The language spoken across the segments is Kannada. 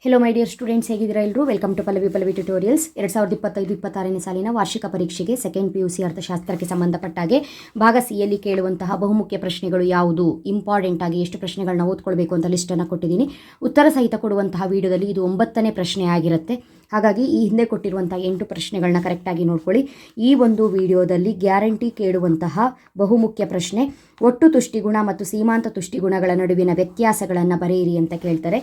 ಹೆಲೋ ಮೈ ಡಿಯರ್ ಸ್ಟೂಡೆಂಟ್ಸ್, ಹೇಗಿದ್ದೀರಾ ಎಲ್ಲರೂ? Welcome to Pallavi tutorials. 2025-26ನೇ ಸಾಲಿನ ವಾರ್ಷಿಕ ಪರೀಕ್ಷೆಗೆ ಸೆಕೆಂಡ್ PUC ಅರ್ಥಶಾಸ್ತ್ರಕ್ಕೆ ಸಂಬಂಧಪಟ್ಟಾಗೆ ಭಾಗ ಸಿಯಲ್ಲಿ ಕೇಳುವಂತಹ ಬಹುಮುಖ್ಯ ಪ್ರಶ್ನೆಗಳು ಯಾವುದು, ಇಂಪಾರ್ಟೆಂಟ್ ಆಗಿ ಎಷ್ಟು ಪ್ರಶ್ನೆಗಳನ್ನ ಓದ್ಕೊಳ್ಬೇಕು ಅಂತ ಲಿಸ್ಟನ್ನು ಕೊಟ್ಟಿದ್ದೀನಿ. ಉತ್ತರ ಸಹಿತ ಕೊಡುವಂತಹ ವಿಡಿಯೋದಲ್ಲಿ ಇದು 9ನೇ ಪ್ರಶ್ನೆ ಆಗಿರುತ್ತೆ. ಹಾಗಾಗಿ ಈ ಹಿಂದೆ ಕೊಟ್ಟಿರುವಂಥ 8 ಪ್ರಶ್ನೆಗಳನ್ನ ಕರೆಕ್ಟಾಗಿ ನೋಡ್ಕೊಳ್ಳಿ. ಈ ಒಂದು ವಿಡಿಯೋದಲ್ಲಿ ಗ್ಯಾರಂಟಿ ಕೇಳುವಂತಹ ಬಹುಮುಖ್ಯ ಪ್ರಶ್ನೆ, ಒಟ್ಟು ತುಷ್ಟಿಗುಣ ಮತ್ತು ಸೀಮಾಂತ ತುಷ್ಟಿಗುಣಗಳ ನಡುವಿನ ವ್ಯತ್ಯಾಸಗಳನ್ನು ಬರೆಯಿರಿ ಅಂತ ಕೇಳ್ತಾರೆ.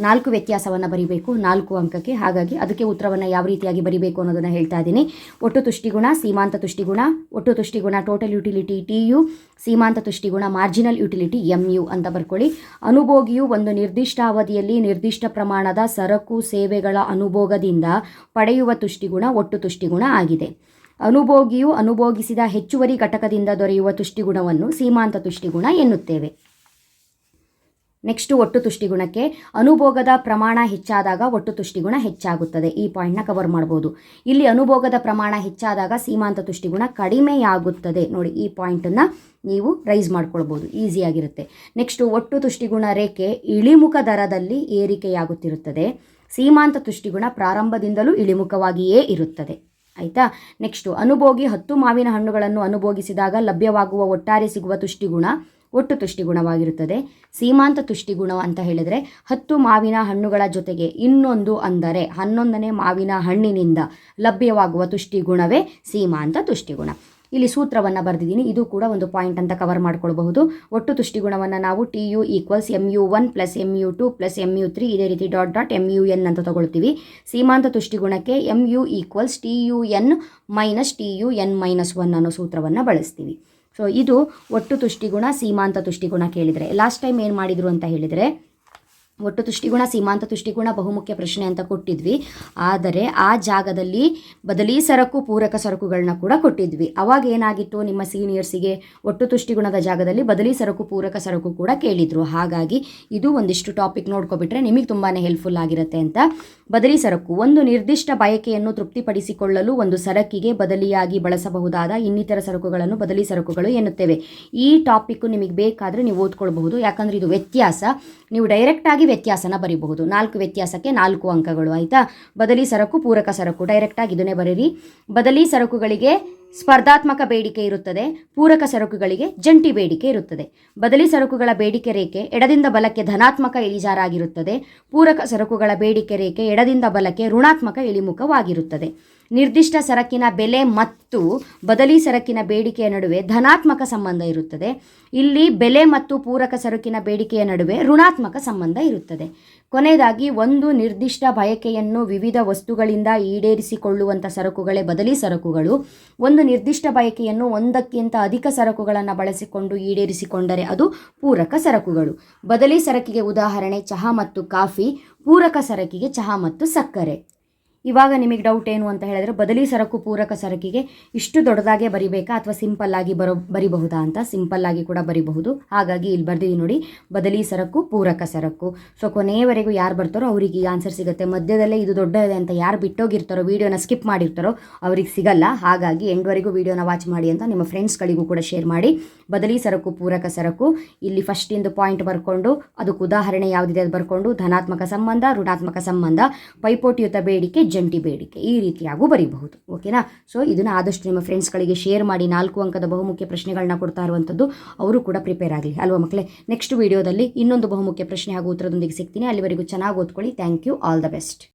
4 ವ್ಯತ್ಯಾಸವನ್ನು ಬರೀಬೇಕು 4 ಅಂಕಕ್ಕೆ. ಹಾಗಾಗಿ ಅದಕ್ಕೆ ಉತ್ತರವನ್ನು ಯಾವ ರೀತಿಯಾಗಿ ಬರೀಬೇಕು ಅನ್ನೋದನ್ನು ಹೇಳ್ತಾ ಇದ್ದೀನಿ. ಒಟ್ಟು ತುಷ್ಟಿಗುಣ, ಸೀಮಾಂತ ತುಷ್ಟಿಗುಣ, ಒಟ್ಟು ತುಷ್ಟಿಗುಣ ಟೋಟಲ್ ಯುಟಿಲಿಟಿ TU, ಸೀಮಾಂತ ತುಷ್ಟಿಗುಣ ಮಾರ್ಜಿನಲ್ ಯುಟಿಲಿಟಿ MU ಅಂತ ಬರ್ಕೊಳ್ಳಿ. ಅನುಭೋಗಿಯು ಒಂದು ನಿರ್ದಿಷ್ಟ ಅವಧಿಯಲ್ಲಿ ನಿರ್ದಿಷ್ಟ ಪ್ರಮಾಣದ ಸರಕು ಸೇವೆಗಳ ಅನುಭೋಗದಿಂದ ಪಡೆಯುವ ತುಷ್ಟಿಗುಣ ಒಟ್ಟು ತುಷ್ಟಿಗುಣ ಆಗಿದೆ. ಅನುಭೋಗಿಯು ಅನುಭೋಗಿಸಿದ ಹೆಚ್ಚುವರಿ ಘಟಕದಿಂದ ದೊರೆಯುವ ತುಷ್ಟಿಗುಣವನ್ನು ಸೀಮಾಂತ ತುಷ್ಟಿಗುಣ ಎನ್ನುತ್ತೇವೆ. ನೆಕ್ಸ್ಟ್, ಒಟ್ಟು ತುಷ್ಟಿಗುಣಕ್ಕೆ ಅನುಭೋಗದ ಪ್ರಮಾಣ ಹೆಚ್ಚಾದಾಗ ಒಟ್ಟು ತುಷ್ಟಿಗುಣ ಹೆಚ್ಚಾಗುತ್ತದೆ. ಈ ಪಾಯಿಂಟ್ನ ಕವರ್ ಮಾಡ್ಬೋದು. ಇಲ್ಲಿ ಅನುಭೋಗದ ಪ್ರಮಾಣ ಹೆಚ್ಚಾದಾಗ ಸೀಮಾಂತ ತುಷ್ಟಿಗುಣ ಕಡಿಮೆಯಾಗುತ್ತದೆ. ನೋಡಿ, ಈ ಪಾಯಿಂಟನ್ನು ನೀವು ರೈಸ್ ಮಾಡ್ಕೊಳ್ಬೋದು, ಈಸಿಯಾಗಿರುತ್ತೆ. ನೆಕ್ಸ್ಟು, ಒಟ್ಟು ತುಷ್ಟಿಗುಣ ರೇಖೆ ಇಳಿಮುಖ ದರದಲ್ಲಿ ಏರಿಕೆಯಾಗುತ್ತಿರುತ್ತದೆ. ಸೀಮಾಂತ ತುಷ್ಟಿಗುಣ ಪ್ರಾರಂಭದಿಂದಲೂ ಇಳಿಮುಖವಾಗಿಯೇ ಇರುತ್ತದೆ. ಆಯಿತಾ? ನೆಕ್ಸ್ಟು, ಅನುಭೋಗಿ 10 ಮಾವಿನ ಹಣ್ಣುಗಳನ್ನು ಅನುಭೋಗಿಸಿದಾಗ ಲಭ್ಯವಾಗುವ ಒಟ್ಟಾರೆ ಸಿಗುವ ತುಷ್ಟಿಗುಣ ಒಟ್ಟು ತುಷ್ಟಿಗುಣವಾಗಿರುತ್ತದೆ. ಸೀಮಾಂತ ತುಷ್ಟಿಗುಣ ಅಂತ ಹೇಳಿದರೆ 10 ಮಾವಿನ ಹಣ್ಣುಗಳ ಜೊತೆಗೆ ಇನ್ನೊಂದು ಅಂದರೆ 11ನೇ ಮಾವಿನ ಹಣ್ಣಿನಿಂದ ಲಭ್ಯವಾಗುವ ತುಷ್ಟಿಗುಣವೇ ಸೀಮಾಂತ ತುಷ್ಟಿಗುಣ. ಇಲ್ಲಿ ಸೂತ್ರವನ್ನು ಬರೆದಿದ್ದೀನಿ, ಇದು ಕೂಡ ಒಂದು ಪಾಯಿಂಟ್ ಅಂತ ಕವರ್ ಮಾಡ್ಕೊಳ್ಬಹುದು. ಒಟ್ಟು ತುಷ್ಟಿಗುಣವನ್ನು ನಾವು TU = MU1 + MU2 + MU3 ಇದೇ ರೀತಿ .MUN ಅಂತ ತಗೊಳ್ತೀವಿ. ಸೀಮಾಂತ ತುಷ್ಟಿಗುಣಕ್ಕೆ MU = TUN - TUN-1 ಅನ್ನೋ ಸೂತ್ರವನ್ನು ಬಳಸ್ತೀವಿ. ಸೊ ಇದು ಒಟ್ಟು ತುಷ್ಟಿಗುಣ, ಸೀಮಾಂತ ತುಷ್ಟಿಗುಣ ಕೇಳಿದರೆ. ಲಾಸ್ಟ್ ಟೈಮ್ ಏನು ಮಾಡಿದರು ಅಂತ ಹೇಳಿದರೆ, ಒಟ್ಟು ತುಷ್ಟಿಗುಣ, ಸೀಮಾಂತ ತುಷ್ಟಿಗುಣ ಬಹುಮುಖ್ಯ ಪ್ರಶ್ನೆ ಅಂತ ಕೊಟ್ಟಿದ್ವಿ. ಆದರೆ ಆ ಜಾಗದಲ್ಲಿ ಬದಲಿ ಸರಕು, ಪೂರಕ ಸರಕುಗಳನ್ನ ಕೂಡ ಕೊಟ್ಟಿದ್ವಿ. ಅವಾಗ ಏನಾಗಿತ್ತು, ನಿಮ್ಮ ಸೀನಿಯರ್ಸಿಗೆ ಒಟ್ಟು ತುಷ್ಟಿಗುಣದ ಜಾಗದಲ್ಲಿ ಬದಲಿ ಸರಕು, ಪೂರಕ ಸರಕು ಕೂಡ ಕೇಳಿದರು. ಹಾಗಾಗಿ ಇದು ಒಂದಿಷ್ಟು ಟಾಪಿಕ್ ನೋಡ್ಕೊಬಿಟ್ರೆ ನಿಮಗೆ ತುಂಬಾ ಹೆಲ್ಪ್ಫುಲ್ ಆಗಿರುತ್ತೆ ಅಂತ. ಬದಲಿ ಸರಕು, ಒಂದು ನಿರ್ದಿಷ್ಟ ಬಯಕೆಯನ್ನು ತೃಪ್ತಿಪಡಿಸಿಕೊಳ್ಳಲು ಒಂದು ಸರಕಿಗೆ ಬದಲಿಯಾಗಿ ಬಳಸಬಹುದಾದ ಇನ್ನಿತರ ಸರಕುಗಳನ್ನು ಬದಲಿ ಸರಕುಗಳು ಎನ್ನುತ್ತೇವೆ. ಈ ಟಾಪಿಕ್ಕು ನಿಮಗೆ ಬೇಕಾದರೆ ನೀವು ಓದ್ಕೊಳ್ಬಹುದು, ಯಾಕಂದರೆ ಇದು ವ್ಯತ್ಯಾಸ. ನೀವು ಡೈರೆಕ್ಟಾಗಿ ವ್ಯತ್ಯಾಸನ ಬರೀಬಹುದು. 4 ವ್ಯತ್ಯಾಸಕ್ಕೆ 4 ಅಂಕಗಳು. ಆಯಿತಾ? ಬದಲಿ ಸರಕು, ಪೂರಕ ಸರಕು ಡೈರೆಕ್ಟಾಗಿ ಇದನ್ನೇ ಬರೀರಿ. ಬದಲಿ ಸರಕುಗಳಿಗೆ ಸ್ಪರ್ಧಾತ್ಮಕ ಬೇಡಿಕೆ ಇರುತ್ತದೆ, ಪೂರಕ ಸರಕುಗಳಿಗೆ ಜಂಟಿ ಬೇಡಿಕೆ ಇರುತ್ತದೆ. ಬದಲಿ ಸರಕುಗಳ ಬೇಡಿಕೆ ರೇಖೆ ಎಡದಿಂದ ಬಲಕ್ಕೆ ಧನಾತ್ಮಕ ಇಳಿಜಾರಾಗಿರುತ್ತದೆ. ಪೂರಕ ಸರಕುಗಳ ಬೇಡಿಕೆ ರೇಖೆ ಎಡದಿಂದ ಬಲಕ್ಕೆ ಋಣಾತ್ಮಕ ಇಳಿಮುಖವಾಗಿರುತ್ತದೆ. ನಿರ್ದಿಷ್ಟ ಸರಕಿನ ಬೆಲೆ ಮತ್ತು ಬದಲಿ ಸರಕಿನ ಬೇಡಿಕೆಯ ನಡುವೆ ಧನಾತ್ಮಕ ಸಂಬಂಧ ಇರುತ್ತದೆ. ಇಲ್ಲಿ ಬೆಲೆ ಮತ್ತು ಪೂರಕ ಸರಕಿನ ಬೇಡಿಕೆಯ ನಡುವೆ ಋಣಾತ್ಮಕ ಸಂಬಂಧ ಇರುತ್ತದೆ. ಕೊನೆಯದಾಗಿ, ಒಂದು ನಿರ್ದಿಷ್ಟ ಬಯಕೆಯನ್ನು ವಿವಿಧ ವಸ್ತುಗಳಿಂದ ಈಡೇರಿಸಿಕೊಳ್ಳುವಂಥ ಸರಕುಗಳೇ ಬದಲಿ ಸರಕುಗಳು. ಒಂದು ನಿರ್ದಿಷ್ಟ ಬಯಕೆಯನ್ನು ಒಂದಕ್ಕಿಂತ ಅಧಿಕ ಸರಕುಗಳನ್ನು ಬಳಸಿಕೊಂಡು ಈಡೇರಿಸಿಕೊಂಡರೆ ಅದು ಪೂರಕ ಸರಕುಗಳು. ಬದಲಿ ಸರಕಿಗೆ ಉದಾಹರಣೆ ಚಹಾ ಮತ್ತು ಕಾಫಿ, ಪೂರಕ ಸರಕಿಗೆ ಚಹಾ ಮತ್ತು ಸಕ್ಕರೆ. ಇವಾಗ ನಿಮಗೆ ಡೌಟ್ ಏನು ಅಂತ ಹೇಳಿದ್ರೆ, ಬದಲಿ ಸರಕು, ಪೂರಕ ಸರಕಿಗೆ ಇಷ್ಟು ದೊಡ್ಡದಾಗೆ ಬರಿಬೇಕಾ ಅಥವಾ ಸಿಂಪಲ್ಲಾಗಿ ಬರಿಬಹುದಾ ಅಂತ. ಸಿಂಪಲ್ಲಾಗಿ ಕೂಡ ಬರಿಬಹುದು. ಹಾಗಾಗಿ ಇಲ್ಲಿ ಬರ್ದಿದ್ದೀನಿ ನೋಡಿ, ಬದಲಿ ಸರಕು, ಪೂರಕ ಸರಕು. ಸೊ ಕೊನೆಯವರೆಗೂ ಯಾರು ಬರ್ತಾರೋ ಅವರಿಗೆ ಈ ಆನ್ಸರ್ ಸಿಗುತ್ತೆ. ಮಧ್ಯದಲ್ಲೇ ಇದು ದೊಡ್ಡದಿದೆ ಅಂತ ಯಾರು ಬಿಟ್ಟೋಗಿರ್ತಾರೋ, ವೀಡಿಯೋನ ಸ್ಕಿಪ್ ಮಾಡಿರ್ತಾರೋ ಅವ್ರಿಗೆ ಸಿಗಲ್ಲ. ಹಾಗಾಗಿ ಎಂಡ್ವರೆಗೂ ವೀಡಿಯೋನ ವಾಚ್ ಮಾಡಿ ಅಂತ ನಿಮ್ಮ ಫ್ರೆಂಡ್ಸ್ಗಳಿಗೂ ಕೂಡ ಶೇರ್ ಮಾಡಿ. ಬದಲಿ ಸರಕು, ಪೂರಕ ಸರಕು, ಇಲ್ಲಿ ಫಸ್ಟಿಂದು ಪಾಯಿಂಟ್ ಬರ್ಕೊಂಡು ಅದಕ್ಕೆ ಉದಾಹರಣೆ ಯಾವುದಿದೆ ಅದು ಬರ್ಕೊಂಡು ಧನಾತ್ಮಕ ಸಂಬಂಧ, ಋಣಾತ್ಮಕ ಸಂಬಂಧ, ಪೈಪೋಟಿಯುತ ಬೇಡಿಕೆ, ಜಂಟಿ ಬೇಡಿಕೆ, ಈ ರೀತಿಯಾಗೂ ಬರೀಬಹುದು. ಓಕೆನಾ? ಸೊ ಇದನ್ನು ಆದಷ್ಟು ನಿಮ್ಮ ಫ್ರೆಂಡ್ಸ್ಗಳಿಗೆ ಶೇರ್ ಮಾಡಿ. 4 ಅಂಕದ ಬಹುಮುಖ್ಯ ಪ್ರಶ್ನೆಗಳನ್ನ ಕೊಡ್ತಾ ಇರುವಂಥದ್ದು, ಅವರು ಕೂಡ ಪ್ರಿಪೇರ್ ಆಗಲಿ ಅಲ್ವಾ ಮಕ್ಕಳೇ? ನೆಕ್ಸ್ಟ್ ವಿಡಿಯೋದಲ್ಲಿ ಇನ್ನೊಂದು ಬಹುಮುಖ್ಯ ಪ್ರಶ್ನೆ ಹಾಗೂ ಉತ್ತರದೊಂದಿಗೆ ಸಿಗ್ತೀನಿ. ಅಲ್ಲಿವರೆಗೂ ಚೆನ್ನಾಗಿ ಓದ್ಕೊಳ್ಳಿ. Thank you. All the best.